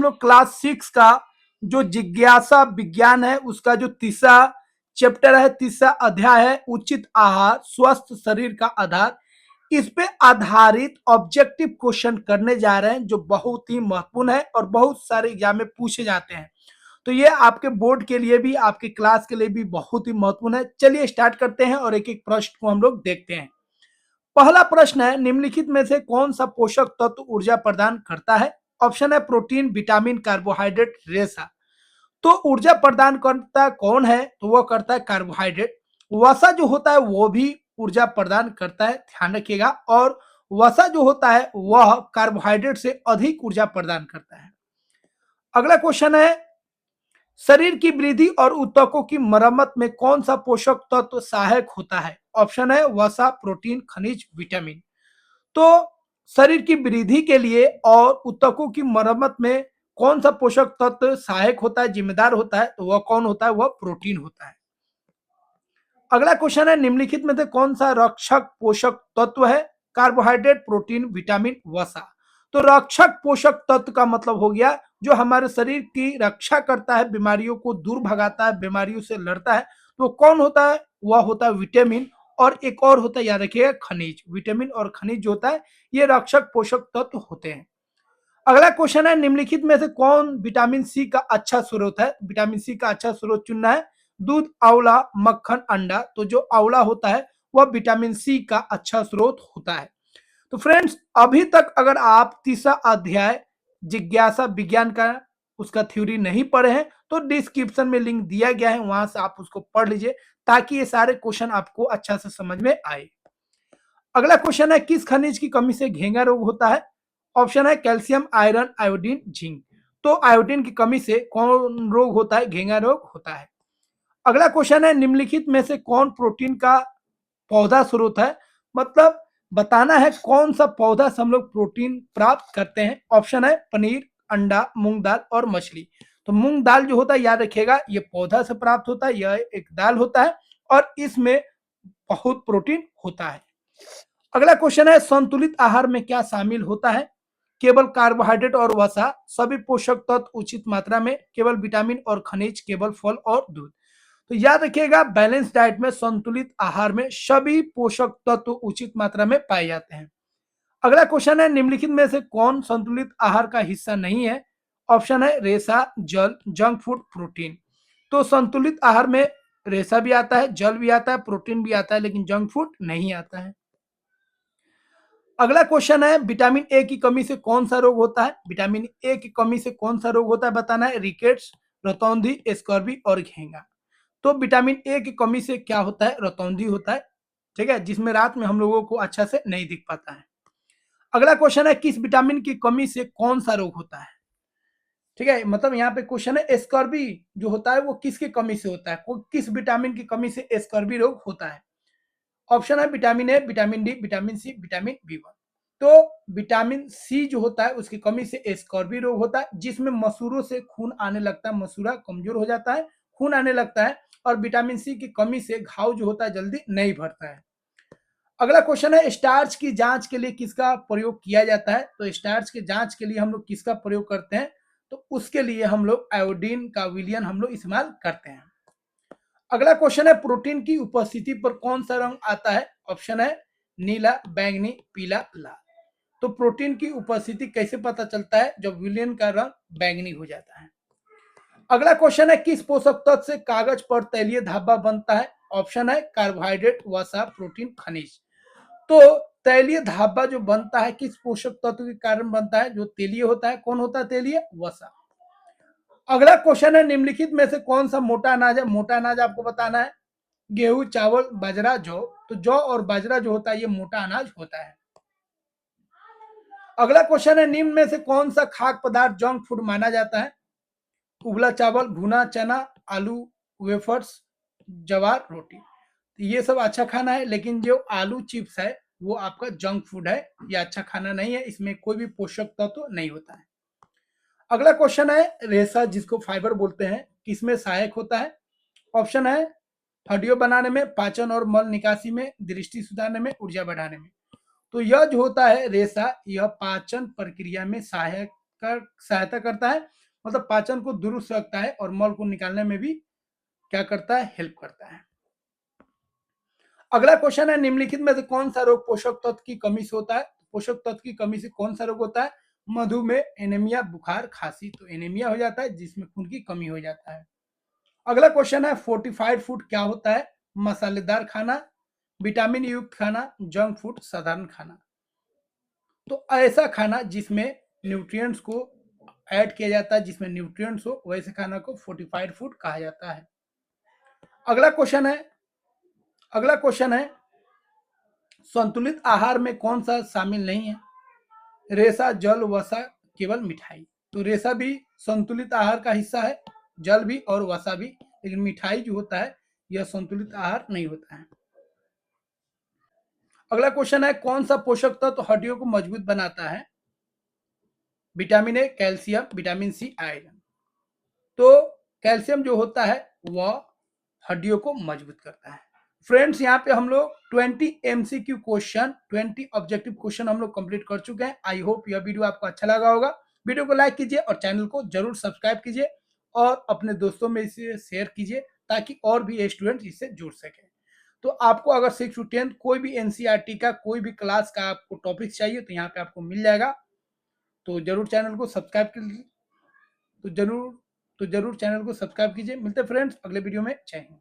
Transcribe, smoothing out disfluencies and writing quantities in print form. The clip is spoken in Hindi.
लोग क्लास 6 का जो जिज्ञासा विज्ञान है उसका जो तीसरा चैप्टर है, तीसरा अध्याय है उचित आहार स्वस्थ शरीर का आधार, इस पे आधारित ऑब्जेक्टिव क्वेश्चन करने जा रहे हैं जो बहुत ही महत्वपूर्ण है और बहुत सारे एग्जाम में पूछे जाते हैं। तो ये आपके बोर्ड के लिए भी आपके क्लास के लिए भी बहुत ही महत्वपूर्ण है। चलिए स्टार्ट करते हैं और एक एक प्रश्न को हम लोग देखते हैं। पहला प्रश्न है, निम्नलिखित में से कौन सा पोषक तत्व ऊर्जा प्रदान करता है? ऑप्शन है प्रोटीन, विटामिन, कार्बोहाइड्रेट, रेशा। तो ऊर्जा प्रदान करता कौन है? तो वह करता है कार्बोहाइड्रेट। वसा जो होता है वो भी ऊर्जा प्रदान करता है, ध्यान रखिएगा। और वसा जो होता है वह कार्बोहाइड्रेट से अधिक ऊर्जा प्रदान करता है। अगला क्वेश्चन है, शरीर की वृद्धि और ऊतकों की मरम्मत में कौन सा पोषक तत्व सहायक होता है? ऑप्शन है वसा, प्रोटीन, खनिज, विटामिन। तो शरीर की वृद्धि के लिए और ऊतकों की मरम्मत में कौन सा पोषक तत्व सहायक होता है, जिम्मेदार होता है? तो वह कौन होता है? वह प्रोटीन होता है। अगला क्वेश्चन है, निम्नलिखित में से कौन सा रक्षक पोषक तत्व है? कार्बोहाइड्रेट, प्रोटीन, विटामिन, वसा। तो रक्षक पोषक तत्व का मतलब हो गया जो हमारे शरीर की रक्षा करता है, बीमारियों को दूर भगाता है, बीमारियों से लड़ता है। तो कौन होता है? वह होता है विटामिन। और एक और होता है, याद रखिएगा, खनिज। विटामिन और खनिज जो होता है ये रक्षक पोषक तत्व होते हैं। अगला क्वेश्चन है, निम्नलिखित में से कौन विटामिन सी का अच्छा स्रोत है? विटामिन सी का अच्छा स्रोत चुनना है। दूध, आंवला, मक्खन, अंडा। तो जो आंवला होता है वह विटामिन सी का अच्छा स्रोत होता है। तो फ्रेंड्स, अभी तक अगर आप तीसरा अध्याय जिज्ञासा विज्ञान का उसका थ्योरी नहीं पढ़े हैं तो डिस्क्रिप्शन में लिंक दिया गया है, वहां से आप उसको पढ़ लीजिए ताकि ये सारे क्वेश्चन आपको अच्छा से समझ में आए। अगला क्वेश्चन है, किस खनिज की कमी से घेंगा रोग होता है? ऑप्शन है कैल्शियम, आयरन, आयोडीन, जिंक। तो आयोडीन की कमी से कौन रोग होता है? घेंगा रोग होता है। अगला क्वेश्चन है, निम्नलिखित में से कौन प्रोटीन का पौधा स्रोत है? मतलब बताना है कौन सा पौधा से हम लोग प्रोटीन प्राप्त करते हैं। ऑप्शन है पनीर, अंडा, मूंग दाल और मछली। तो मूंग दाल जो होता है, याद रखिएगा, ये पौधा से प्राप्त होता है, यह एक दाल होता है और इसमें बहुत प्रोटीन होता है। अगला क्वेश्चन है, संतुलित आहार में क्या शामिल होता है? केवल कार्बोहाइड्रेट और वसा, सभी पोषक तत्व उचित मात्रा में, केवल विटामिन और खनिज, केवल फल और दूध। तो याद रखिएगा, बैलेंस डाइट में, संतुलित आहार में सभी पोषक तत्व उचित मात्रा में पाए जाते हैं। अगला क्वेश्चन है, निम्नलिखित में से कौन संतुलित आहार का हिस्सा नहीं है? ऑप्शन है रेशा, जल, जंक फूड, प्रोटीन। तो संतुलित आहार में रेशा भी आता है, जल भी आता है, प्रोटीन भी आता है, लेकिन जंक फूड नहीं आता है। अगला क्वेश्चन है, विटामिन ए की कमी से कौन सा रोग होता है? विटामिन ए की कमी से कौन सा रोग होता है बताना है। रिकेट्स, रतौंधी, स्कर्वी और घेंगा। तो विटामिन ए की कमी से क्या होता है? रतौंधी होता है, ठीक है, जिसमें रात में हम लोगों को अच्छा से नहीं दिख पाता है। अगला क्वेश्चन है, किस विटामिन की कमी से कौन सा रोग होता है? ठीक है, मतलब यहाँ पे क्वेश्चन है स्कर्वी जो होता है वो किसकी कमी से होता है, किस विटामिन की कमी से स्कर्वी रोग होता है? ऑप्शन है vitamin A, vitamin D, vitamin C, vitamin B one. तो विटामिन सी जो होता है उसकी कमी से स्कर्वी रोग होता है, जिसमें मसूरों से खून आने लगता है, मसूरा कमजोर हो जाता है, खून आने लगता है। और विटामिन सी की कमी से घाव जो होता है जल्दी नहीं भरता है। अगला क्वेश्चन है, स्टार्च की जांच के लिए किसका प्रयोग किया जाता है? तो स्टार्च की जांच के लिए हम लोग किसका प्रयोग करते हैं? तो उसके लिए हम लोग आयोडीन का विलयन हम लोग इस्तेमाल करते हैं। अगला क्वेश्चन है, प्रोटीन की उपस्थिति पर कौन सा रंग आता है? ऑप्शन है नीला, बैंगनी, पीला, लाल। तो प्रोटीन की उपस्थिति कैसे पता चलता है? जब विलयन का रंग बैंगनी हो जाता है। अगला क्वेश्चन है, किस पोषक तत्व से कागज पर तैलीय धाबा बनता है? ऑप्शन है कार्बोहाइड्रेट, वसा, प्रोटीन, खनिज। तो तैलीय धाबा जो बनता है किस पोषक तत्व के कारण बनता है? जो तेलीय होता है। कौन होता है तेलीय? वसा। अगला क्वेश्चन है, निम्नलिखित में से कौन सा मोटा अनाज है? मोटा अनाज आपको बताना है। गेहूं, चावल, बाजरा, जौ। तो जौ और बाजरा जो होता है ये मोटा अनाज होता है। अगला क्वेश्चन है, निम्न में से कौन सा खाद्य पदार्थ जंक फूड माना जाता है? उबला चावल, भुना चना, आलू, वेफर्स, जवार, रोटी। तो ये सब अच्छा खाना है, लेकिन जो आलू चिप्स है वो आपका जंक फूड है, ये अच्छा खाना नहीं है, इसमें कोई भी पोषक तत्व नहीं होता है। अगला क्वेश्चन है, रेशा जिसको फाइबर बोलते हैं किसमें सहायक होता है? ऑप्शन है हड्डियों बनाने में, पाचन और मल निकासी में, दृष्टि सुधारने में, ऊर्जा बढ़ाने में। तो यह जो होता है रेशा, यह पाचन प्रक्रिया में सहायक सहायता करता है, मतलब पाचन को दुरुस्त रखता है और मल को निकालने में भी क्या करता है, हेल्प करता है। अगला क्वेश्चन है, निम्नलिखित में से कौन सा रोग पोषक तत्व की कमी से होता है? पोषक तत्व की कमी से कौन सा रोग होता है? मधुमेह, एनीमिया, बुखार, खांसी। तो एनीमिया हो जाता है जिसमें खून की कमी हो जाता है। अगला क्वेश्चन है, फोर्टिफाइड फूड क्या होता है? मसालेदार खाना, विटामिन युक्त खाना, जंक फूड, साधारण खाना। तो ऐसा खाना जिसमें न्यूट्रिएंट्स को ऐड किया जाता है, जिसमें न्यूट्रिएंट्स हो, वैसे खाना को फोर्टिफाइड फूड कहा जाता है। अगला क्वेश्चन है, अगला क्वेश्चन है, संतुलित आहार में कौन सा शामिल नहीं है? रेशा, जल, वसा, केवल मिठाई। तो रेशा भी संतुलित आहार का हिस्सा है, जल भी और वसा भी, लेकिन मिठाई जो होता है यह संतुलित आहार नहीं होता है। अगला क्वेश्चन है, कौन सा पोषक तत्व हड्डियों को मजबूत बनाता है? Vitamin A, calcium, vitamin C, iron. तो कैल्शियम जो होता है वह हड्डियों को मजबूत करता है। फ्रेंड्स, यहाँ पे हम लोग 20 एमसीक्यू क्वेश्चन, 20 ऑब्जेक्टिव क्वेश्चन हम लोग कंप्लीट कर चुके हैं। आई होप यह वीडियो आपको अच्छा लगा होगा। वीडियो को लाइक कीजिए और चैनल को जरूर सब्सक्राइब कीजिए और अपने दोस्तों में इसे शेयर कीजिए ताकि और भी स्टूडेंट इससे जुड़ सके। तो आपको अगर 6 to 10 कोई भी एनसीईआरटी का कोई भी क्लास का आपको टॉपिक चाहिए तो यहाँ पे आपको मिल जाएगा। तो जरूर चैनल को सब्सक्राइब कीजिए, तो जरूर चैनल को सब्सक्राइब कीजिए। मिलते हैं फ्रेंड्स अगले वीडियो में। जय हिंद।